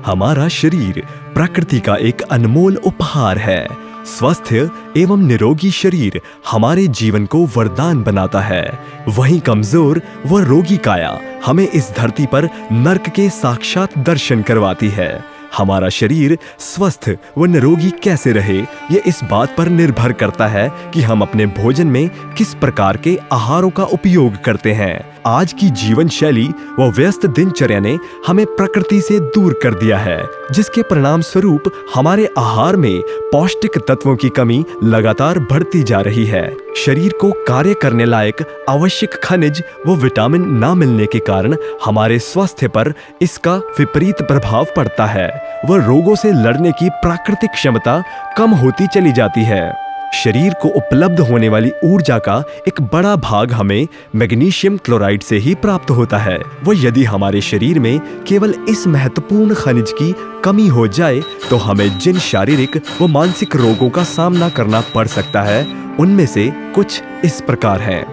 हमारा शरीर प्रकृति का एक अनमोल उपहार है। स्वस्थ एवं निरोगी शरीर हमारे जीवन को वरदान बनाता है। वहीं कमजोर व रोगी काया हमें इस धरती पर नर्क के साक्षात दर्शन करवाती है। हमारा शरीर स्वस्थ व निरोगी कैसे रहे, ये इस बात पर निर्भर करता है कि हम अपने भोजन में किस प्रकार के आहारों का उपयोग करते हैं। आज की जीवन शैली व व्यस्त दिनचर्या ने हमें प्रकृति से दूर कर दिया है, जिसके परिणाम स्वरूप हमारे आहार में पौष्टिक तत्वों की कमी लगातार बढ़ती जा रही है। शरीर को कार्य करने लायक आवश्यक खनिज व विटामिन न मिलने के कारण हमारे स्वास्थ्य पर इसका विपरीत प्रभाव पड़ता है व रोगों से लड़ने की प्राकृतिक क्षमता कम होती चली जाती है। शरीर को उपलब्ध होने वाली ऊर्जा का एक बड़ा भाग हमें मैग्नीशियम क्लोराइड से ही प्राप्त होता है। व यदि हमारे शरीर में केवल इस महत्वपूर्ण खनिज की कमी हो जाए तो हमें जिन शारीरिक व मानसिक रोगों का सामना करना पड़ सकता है, उनमें से कुछ इस प्रकार हैं।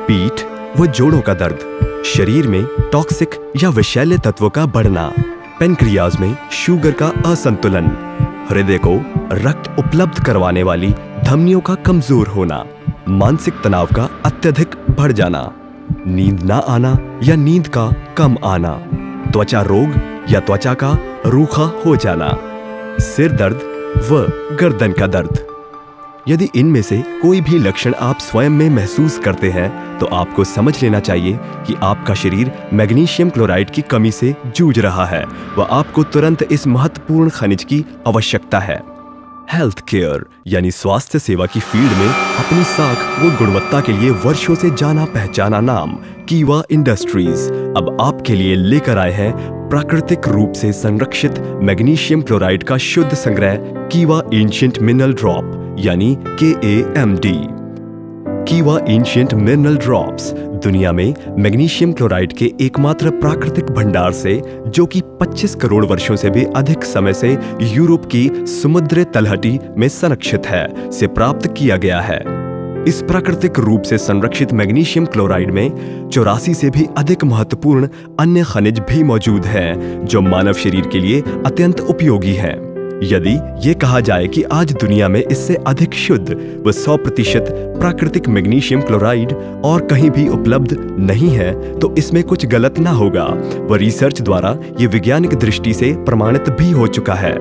पीठ व जोड़ों का दर्द, शरीर में टॉक्सिक या विषैले तत्वों का बढ़ना, पेनक्रियाज में शुगर का असंतुलन, हृदय को रक्त उपलब्ध करवाने वाली धमनियों का कमजोर होना, मानसिक तनाव का अत्यधिक बढ़ जाना, नींद ना आना या नींद का कम आना, त्वचा रोग या त्वचा का रूखा हो जाना, सिर दर्द व गर्दन का दर्द। यदि इनमें से कोई भी लक्षण आप स्वयं में महसूस करते हैं तो आपको समझ लेना चाहिए कि आपका शरीर मैग्नीशियम क्लोराइड की कमी से जूझ रहा है व आपको तुरंत इस महत्वपूर्ण खनिज की आवश्यकता है। हेल्थ केयर यानी स्वास्थ्य सेवा की फील्ड में अपनी साख व गुणवत्ता के लिए वर्षों से जाना पहचाना नाम कीवा इंडस्ट्रीज अब आपके लिए लेकर आए हैं प्राकृतिक रूप से संरक्षित मैग्नीशियम क्लोराइड का शुद्ध संग्रह कीवा एंशिएंट मिनरल ड्रॉप यानी KAMD। कीवा एंशिएंट मिनरल ड्रॉप्स दुनिया में मैग्नीशियम क्लोराइड के एकमात्र प्राकृतिक भंडार से, जो कि 25 करोड़ वर्षों से भी अधिक समय से यूरोप की समुद्र तलहटी में संरक्षित है, से प्राप्त किया गया है। इस प्राकृतिक रूप से संरक्षित मैग्नीशियम क्लोराइड में 84 से भी अधिक महत्वपूर्ण अन्य खनिज भी मौजूद हैं, जो मानव शरीर के लिए अत्यंत उपयोगी हैं। यदि ये कहा जाए कि आज दुनिया में इससे अधिक शुद्ध व 100% प्राकृतिक मैग्नीशियम क्लोराइड और कहीं भी उपलब्ध नहीं है तो इसमें कुछ गलत ना होगा व रिसर्च द्वारा ये वैज्ञानिक दृष्टि से प्रमाणित भी हो चुका है।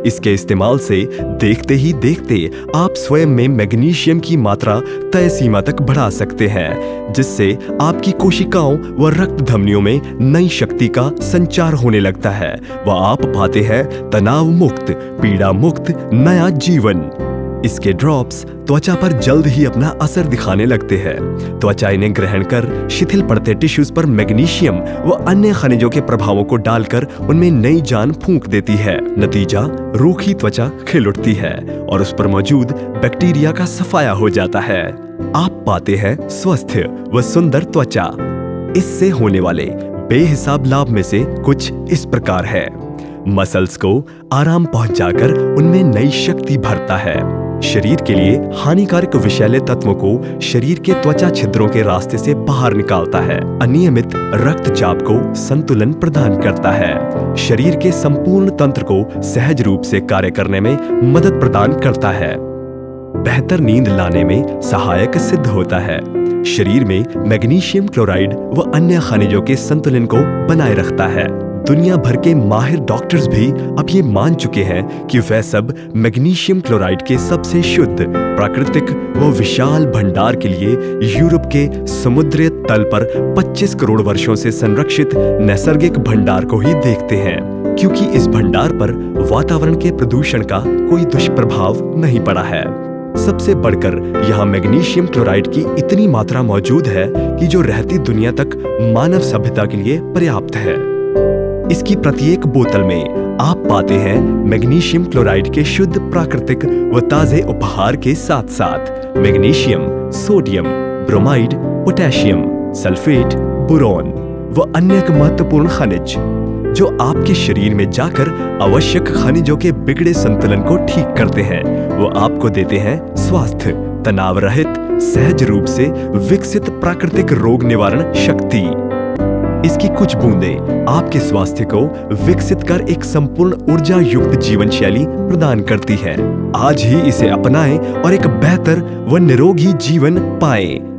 इसके इस्तेमाल से देखते ही देखते आप स्वयं में मैग्नीशियम की मात्रा तय सीमा तक बढ़ा सकते हैं, जिससे आपकी कोशिकाओं व रक्त धमनियों में नई शक्ति का संचार होने लगता है व आप पाते हैं तनाव मुक्त, पीड़ा मुक्त नया जीवन। इसके ड्रॉप्स त्वचा पर जल्द ही अपना असर दिखाने लगते हैं। त्वचा इन्हें ग्रहण कर शिथिल पड़ते टिश्यूज पर मैग्नीशियम व अन्य खनिजों के प्रभावों को डालकर उनमें नई जान फूंक देती है। नतीजा, रूखी त्वचा खिल उठती है और उस पर मौजूद बैक्टीरिया का सफाया हो जाता है। आप पाते हैं स्वस्थ व सुंदर त्वचा। इससे होने वाले बेहिसाब लाभ में से कुछ इस प्रकार है। मसल्स को आराम पहुंचाकर उनमें नई शक्ति भरता है। शरीर के लिए हानिकारक विषैले तत्वों को शरीर के त्वचा छिद्रों के रास्ते से बाहर निकालता है। अनियमित रक्तचाप को संतुलन प्रदान करता है। शरीर के संपूर्ण तंत्र को सहज रूप से कार्य करने में मदद प्रदान करता है। बेहतर नींद लाने में सहायक सिद्ध होता है। शरीर में मैग्नीशियम क्लोराइड व अन्य खनिजों के संतुलन को बनाए रखता है। दुनिया भर के माहिर डॉक्टर्स भी अब ये मान चुके हैं कि वह सब मैग्नीशियम क्लोराइड के सबसे शुद्ध, प्राकृतिक व विशाल भंडार के लिए यूरोप के समुद्री तल पर 25 करोड़ वर्षों से संरक्षित नैसर्गिक भंडार को ही देखते हैं, क्योंकि इस भंडार पर वातावरण के प्रदूषण का कोई दुष्प्रभाव नहीं पड़ा है। सबसे बढ़कर यहाँ मैग्नीशियम क्लोराइड की इतनी मात्रा मौजूद है कि जो रहती दुनिया तक मानव सभ्यता के लिए पर्याप्त है। इसकी प्रत्येक बोतल में आप पाते हैं मैग्नीशियम क्लोराइड के शुद्ध, प्राकृतिक व ताजे उपहार के साथ साथ magnesium, sodium, bromide, potassium, sulphate, boron व अन्य महत्वपूर्ण खनिज, जो आपके शरीर में जाकर आवश्यक खनिजों के बिगड़े संतुलन को ठीक करते हैं। वो आपको देते हैं स्वास्थ्य, तनाव रहित, सहज रूप से विकसित प्राकृतिक रोग निवारण शक्ति। इसकी कुछ बूंदें आपके स्वास्थ्य को विकसित कर एक संपूर्ण ऊर्जा युक्त जीवन शैली प्रदान करती है। आज ही इसे अपनाएं और एक बेहतर व निरोगी जीवन पाएं।